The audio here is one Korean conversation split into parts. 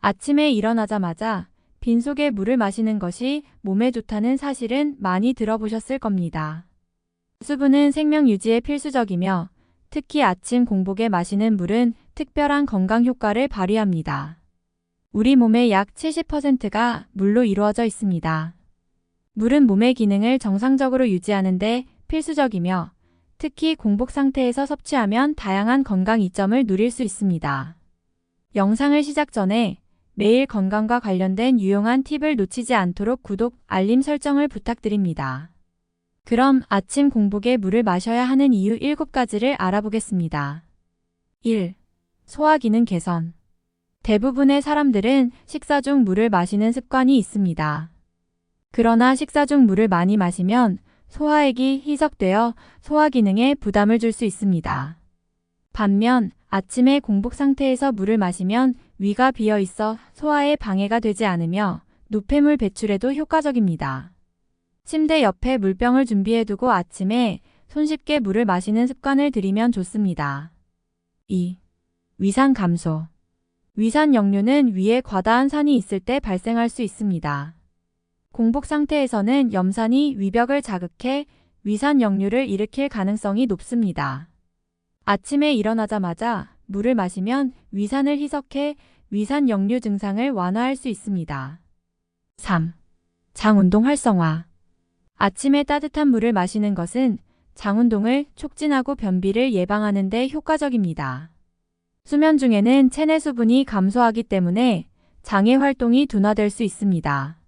아침에 일어나자마자 빈속에 물을 마시는 것이 몸에 좋다는 사실은 많이 들어보셨을 겁니다. 수분은 생명 유지에 필수적이며 특히 아침 공복에 마시는 물은 특별한 건강 효과를 발휘합니다. 우리 몸의 약 70%가 물로 이루어져 있습니다. 물은 몸의 기능을 정상적으로 유지하는 데 필수적이며 특히 공복 상태에서 섭취하면 다양한 건강 이점을 누릴 수 있습니다. 영상을 시작 전에 매일 건강과 관련된 유용한 팁을 놓치지 않도록 구독, 알림 설정을 부탁드립니다. 그럼 아침 공복에 물을 마셔야 하는 이유 7가지를 알아보겠습니다. 1. 소화 기능 개선. 대부분의 사람들은 식사 중 물을 마시는 습관이 있습니다. 그러나 식사 중 물을 많이 마시면 소화액이 희석되어 소화 기능에 부담을 줄 수 있습니다. 반면 아침에 공복 상태에서 물을 마시면 위가 비어 있어 소화에 방해가 되지 않으며 노폐물 배출에도 효과적입니다. 침대 옆에 물병을 준비해두고 아침에 손쉽게 물을 마시는 습관을 들이면 좋습니다. 2. 위산 감소. 위산 역류는 위에 과다한 산이 있을 때 발생할 수 있습니다. 공복 상태에서는 염산이 위벽을 자극해 위산 역류를 일으킬 가능성이 높습니다. 아침에 일어나자마자 물을 마시면 위산을 희석해 위산 역류 증상을 완화할 수 있습니다. 3. 장 운동 활성화. 아침에 따뜻한 물을 마시는 것은 장 운동을 촉진하고 변비를 예방하는 데 효과적입니다. 수면 중에는 체내 수분이 감소하기 때문에 장의 활동이 둔화될 수 있습니다.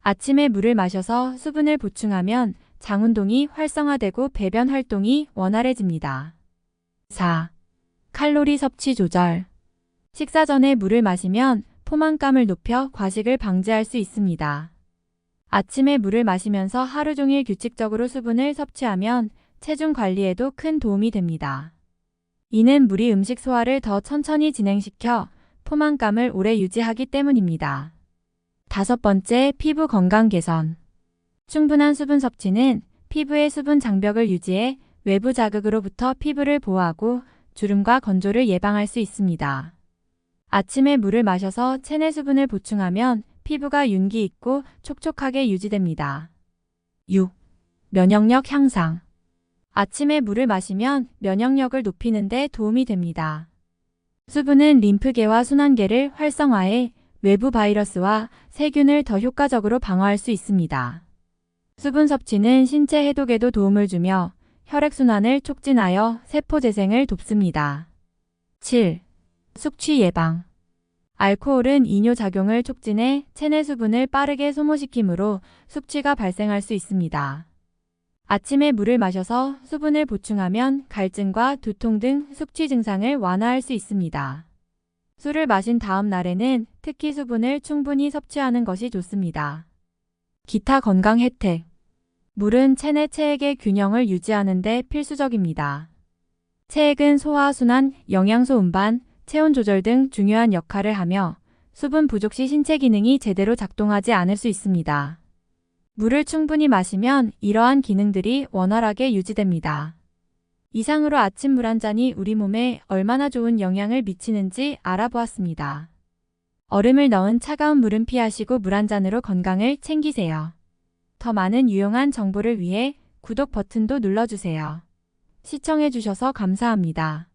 아침에 물을 마셔서 수분을 보충하면 장 운동이 활성화되고 배변 활동이 원활해집니다. 4. 칼로리 섭취 조절. 식사 전에 물을 마시면 포만감을 높여 과식을 방지할 수 있습니다. 아침에 물을 마시면서 하루 종일 규칙적으로 수분을 섭취하면 체중 관리에도 큰 도움이 됩니다. 이는 물이 음식 소화를 더 천천히 진행시켜 포만감을 오래 유지하기 때문입니다. 5번째, 피부 건강 개선. 충분한 수분 섭취는 피부의 수분 장벽을 유지해 외부 자극으로부터 피부를 보호하고 주름과 건조를 예방할 수 있습니다. 아침에 물을 마셔서 체내 수분을 보충하면 피부가 윤기 있고 촉촉하게 유지됩니다. 6. 면역력 향상. 아침에 물을 마시면 면역력을 높이는 데 도움이 됩니다. 수분은 림프계와 순환계를 활성화해 외부 바이러스와 세균을 더 효과적으로 방어할 수 있습니다. 수분 섭취는 신체 해독에도 도움을 주며 혈액순환을 촉진하여 세포 재생을 돕습니다. 7. 숙취 예방. 알코올은 이뇨작용을 촉진해 체내 수분을 빠르게 소모시키므로 숙취가 발생할 수 있습니다. 아침에 물을 마셔서 수분을 보충하면 갈증과 두통 등 숙취 증상을 완화할 수 있습니다. 술을 마신 다음 날에는 특히 수분을 충분히 섭취하는 것이 좋습니다. 기타 건강 혜택. 물은 체내 체액의 균형을 유지하는 데 필수적입니다. 체액은 소화, 순환, 영양소 운반, 체온 조절 등 중요한 역할을 하며 수분 부족 시 신체 기능이 제대로 작동하지 않을 수 있습니다. 물을 충분히 마시면 이러한 기능들이 원활하게 유지됩니다. 이상으로 아침 물 한 잔이 우리 몸에 얼마나 좋은 영향을 미치는지 알아보았습니다. 얼음을 넣은 차가운 물은 피하시고 물 한 잔으로 건강을 챙기세요. 더 많은 유용한 정보를 위해 구독 버튼도 눌러주세요. 시청해주셔서 감사합니다.